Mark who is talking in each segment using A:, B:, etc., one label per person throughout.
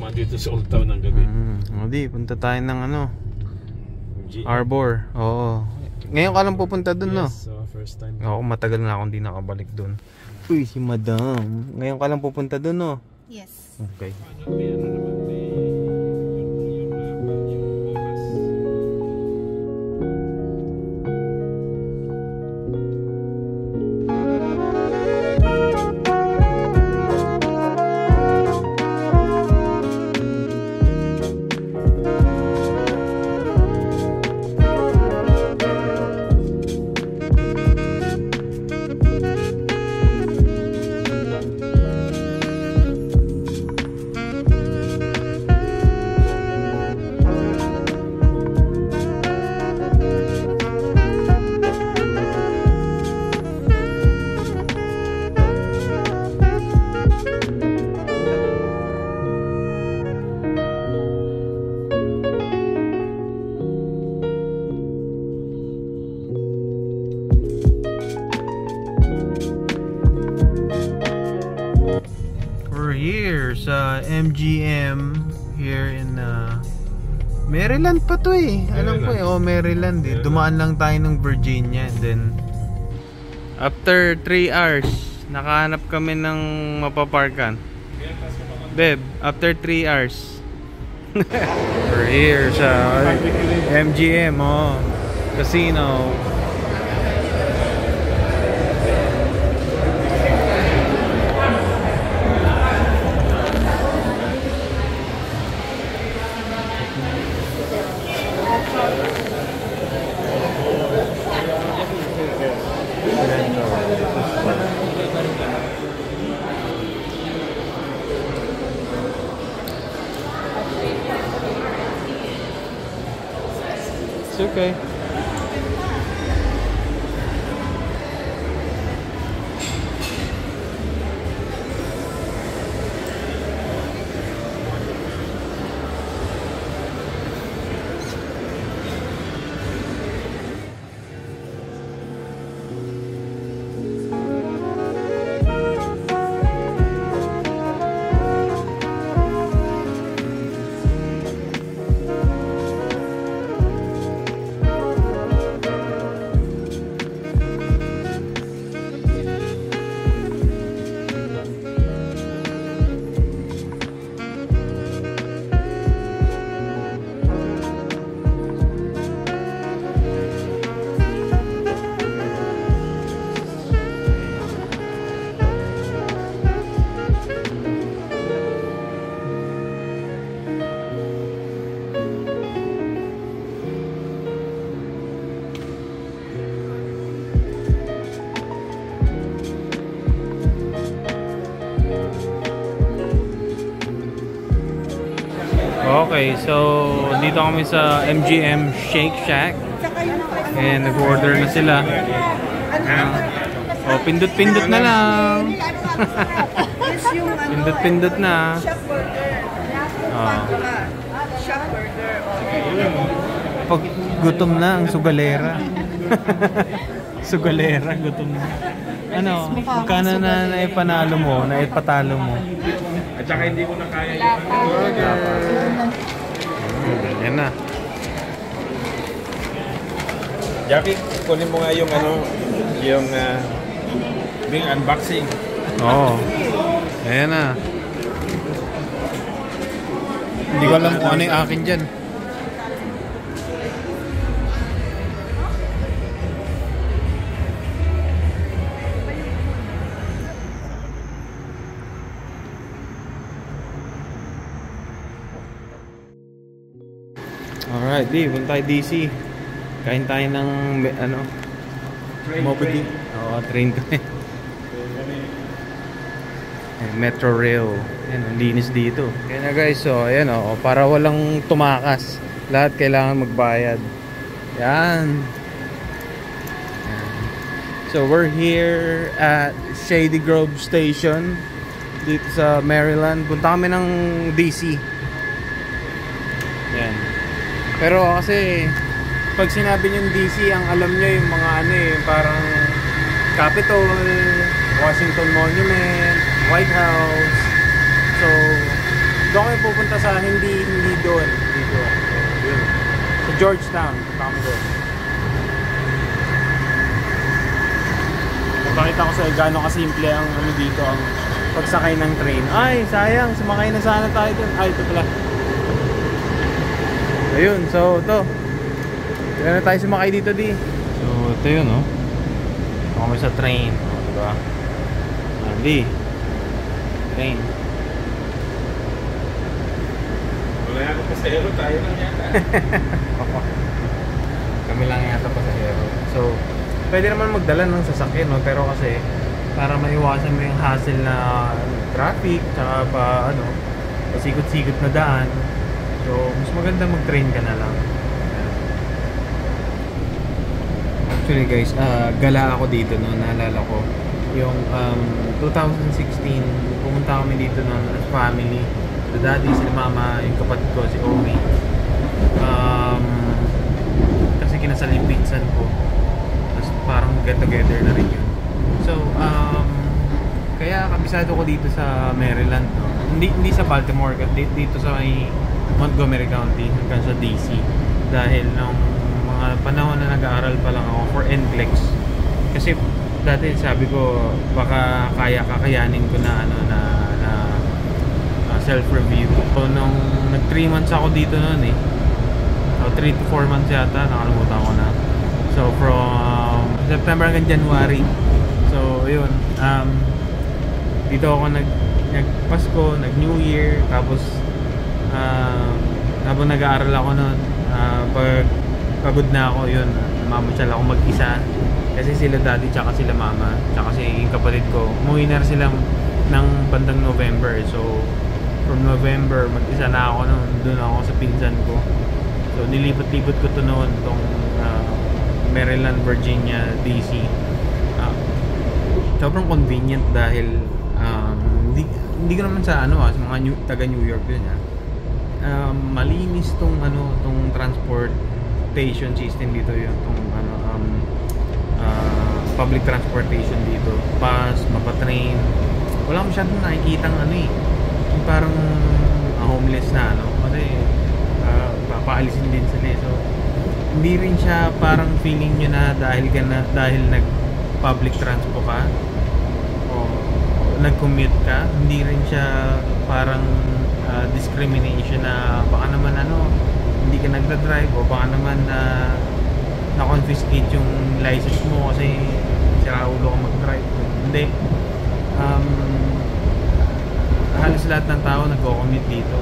A: dumaan dito sa Old Town ng gabi.
B: Hindi, punta tayo ng ano,
A: MGM.
B: Arbor. Oo. Ngayon ka lang pupunta dun, no?
A: Yes, first time.
B: Oo, matagal na akong hindi nakabalik dun. Uy, si Madam. Ngayon ka lang pupunta dun, no?
C: Yes.
B: Okay. Sa MGM here in Maryland pa to eh. Alam ko eh, Maryland eh. Dumaan lang tayo ng Virginia and then after 3 hours nakahanap kami ng mapaparkan. Beb, after 3 hours we're here sa MGM casino. It's okay. Okay, so dito kami sa MGM Shake Shack and nag-order na sila. Oh, pindot-pindot na lang. Pindot-pindot na. Pag gutom na ang sugalera. Sugalera, gutom na. Ano, magkano na naipanalo mo, naipatalo mo?
A: At saka hindi ko na kaya
B: yan na.
A: Jackie, kunin mo nga yung yung bing unboxing.
B: Oo. Ayan na. Hindi ko alam kung ano yung akin dyan. Alright, di, punta tayo DC. Kain tayo ng Moby. Oo, train kami. Metro Rail. Ayan, ang linis dito. Kaya na guys, so ayan para walang tumakas. Lahat kailangan magbayad. Yan. So we're here at Shady Grove Station dito sa Maryland. Punta kami ng DC. Yan. Pero kasi pag sinabi nyo DC, ang alam nyo yung mga parang Capitol, Washington Monument, White House. So Doon kami pupunta sa hindi doon. Dito. So, yun. Sa Georgetown. Punta kami doon. Pakita ko sa gaano kasimple ang ano dito, ang pagsakay ng train. Ay, sayang, sumakay na sana tayo dun. Ay, ito pala. Ayun, so ito. Kaya na tayo sumakay dito, di. So, ito yun, no? Ito kami sa train. O, diba? Di. Train.
A: Wala ako pasahero, tayo lang yata.
B: Kami lang yata pasahero. So, pwede naman magdala ng sasakyan, no? Pero kasi para maiwasan mo yung hassle na traffic, tsaka pa ano, pasikot-sikot na daan. So, mas maganda mag-train ka na lang. Actually guys, gala ako dito, no? Naalala ko yung 2016, pumunta kami dito ng as family. Si daddy, si mama, yung kapatid ko, si Omi. Kasi kinasal yung pinsan ko. Parang get together na rin yun. So, kaya kabisado ko dito sa Maryland, no? Hindi sa Baltimore, dito sa may Montgomery County hanggang sa DC. Dahil nung mga panahon na nag-aaral pa lang ako for NCLEX. Kasi dati sabi ko baka kakayanin ko na ano na self-review. So nung nag 3 months ako dito noon eh. So 3 to 4 months yata, nakalimutan ko na. So from September hanggang January. So yun, dito ako nag-Pasko, nag-New Year, tapos habang nag-aaral ako noon, pag pagod na ako, yun, mamasyal ako mag-isa. Kasi sila daddy, tsaka sila mama, tsaka si yung kapatid ko, umuwi na sila ng bandang November. So from November, mag-isa na ako noon, doon ako sa pinsan ko. So nilipat-lipat ko to noon, tong Maryland, Virginia, DC. Sobrang convenient dahil hindi ko naman sa ano sa mga taga New York yun malinis tong tong transportation system dito, yun tong public transportation dito. Bus, mapatrain. Wala masyadong nakikitang yung parang homeless na kasi papaalisin din sila. So hindi rin siya parang feeling nyo na dahil nag public transport ka o nag-commute ka, hindi rin siya parang discrimination na baka naman hindi ka nagda-drive o baka naman na-confiscate yung license mo kasi sira ulo ka mag-drive. Hindi. Halos lahat ng tao nag-commute dito,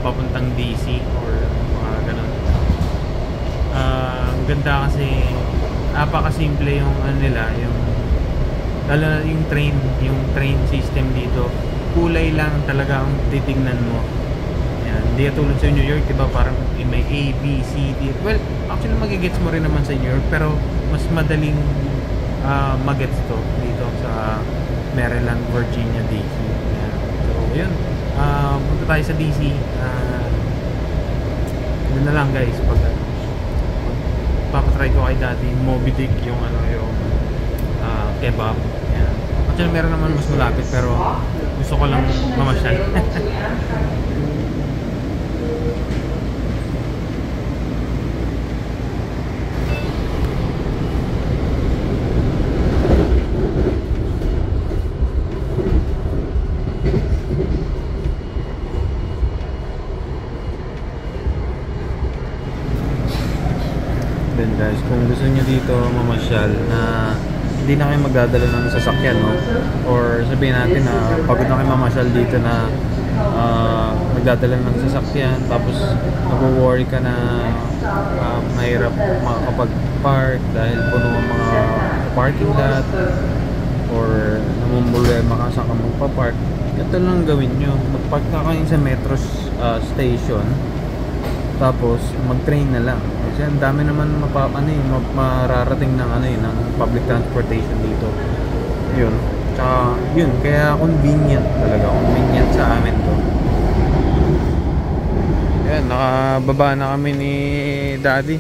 B: papuntang DC or mga ganun. Ganda kasi napakasimple yung nila, yung lalo na yung train system dito. Kulay lang talaga ang titignan mo. Yan, hindi tulad sa New York, diba, parang may A, B, C, D. Well, actually magigets mo rin naman sa New York, pero mas madaling magets to dito sa Maryland, Virginia, DC. Yan. So yun, punta tayo sa DC. Yun na lang guys, pag papatry ko kay daddy Moby Dick yung kebab. Yan. Actually meron naman mas malapit, pero gusto ko lang mamasyal. Then guys, kung gusto nyo dito mamasyal na hindi na kayo magdadala ng sasakyan, no? Or sabihin natin na pagod na kayo mamasyal dito na magdadala ng sasakyan, tapos nag-worry ka na mahirap makakapag-park dahil puno ang mga parking lot, or namumblema ka saan ka magpa-park. Ito lang gawin nyo, mag-park na kayo sa metro station, tapos mag-train na lang. Kasi ang dami naman mararating ng ng public transportation dito. Yun. Tsaka yun, kaya convenient talaga. Convenient sa amin to. Yan, nakababa na kami ni Daddy.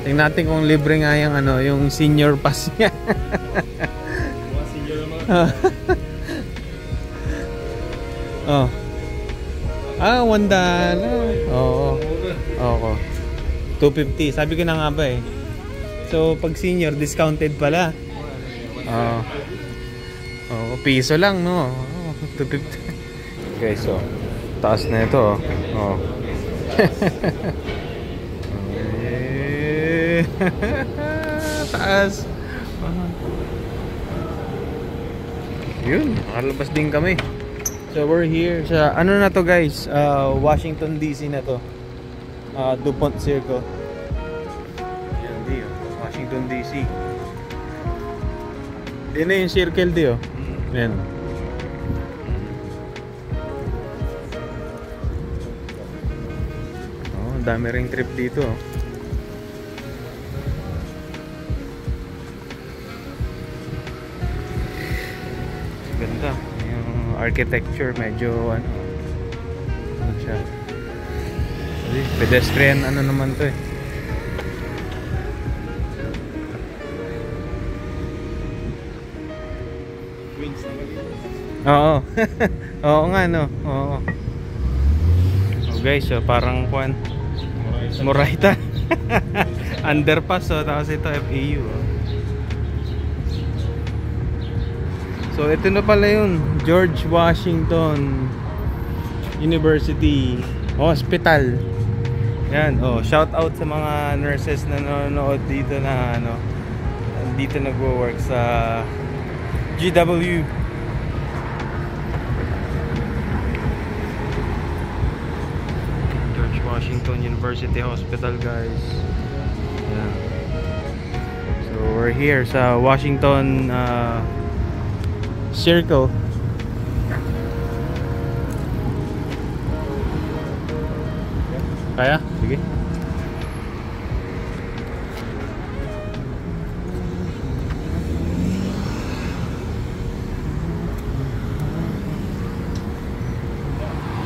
B: Tingnan natin kung libre nga yung yung senior pass niya.
A: Mga senior naman.
B: Oh. $1. Oo. Oo. 250. Sabi ko na nga ba eh. So, pag senior, discounted pala. Oo. Oh, piso lang, no? Oh, 250. Okay, so, taas na ito, oh. Taas. Yun, nakalabas din kami. So we're here sa ano na to guys, Washington DC na to. DuPont Circle. Yan di Washington DC. Yan na yung circle di Yan. Oh, dami ring trip dito. Ganda. Yung architecture medyo ano siya. Pedestrian ano naman to eh. Oo. Oo nga no. Oo. Oh guys, so parang kuan Moraita. Underpass so tapos ito FAU. So ito na pala yun, George Washington University Hospital. Yan, shout out sa mga nurses na nanonood dito na ano, dito nagwo-work sa GW. George Washington University Hospital, guys. Yan. So we're here sa Washington Circle. Kaya? Sige.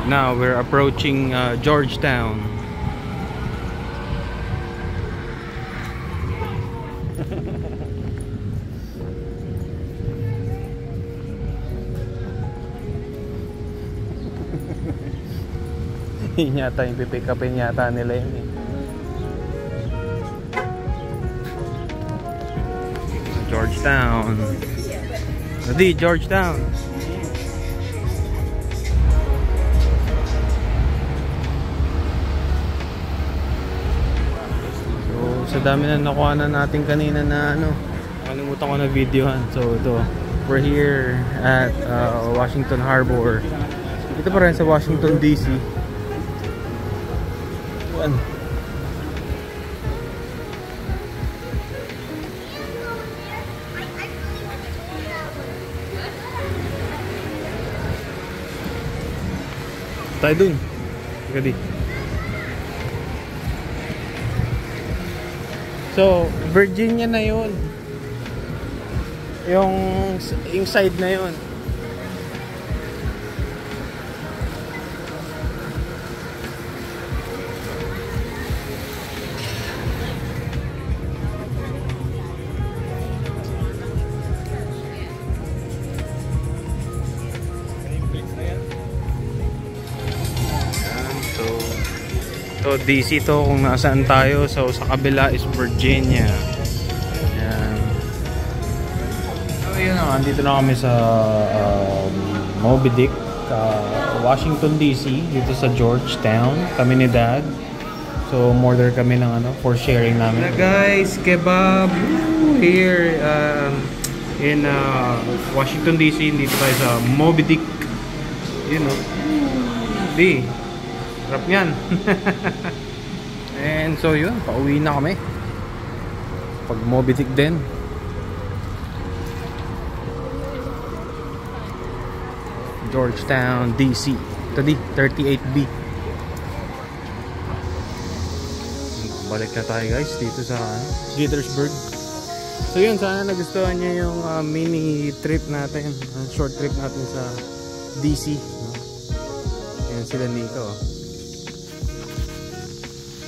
B: Now we're approaching Georgetown. Yun yata yung pipick upin yata nila yun eh. Georgetown. Hindi, Georgetown. So, sa dami na nakuha na natin kanina na ano, nakalimutan ko na videohan. So, ito, we're here at Washington Harbor. Ito pa rin sa Washington DC. Tayo dun. Gadi. So, Virginia na yun. Yung side na yun. So DC to kung nasaan tayo. So sa kabila is Virginia. Ayan. So yun na, andito na kami sa Moby Dick, Washington DC, dito sa Georgetown. Kami ni Dad. So order kami ng ano for sharing namin. Guys, kebab here in Washington DC. Dito tayo sa Moby Dick. You know. Di. Sarap yan. And so yun, pauwi na kami. Pag Moby Dick din. Georgetown, DC. Ito di, 38B. Balik na tayo guys dito sa Gaithersburg. So yun, sana nagustuhan nyo yung mini trip natin, short trip natin sa DC. Yan sila Nico.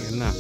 B: Yan na.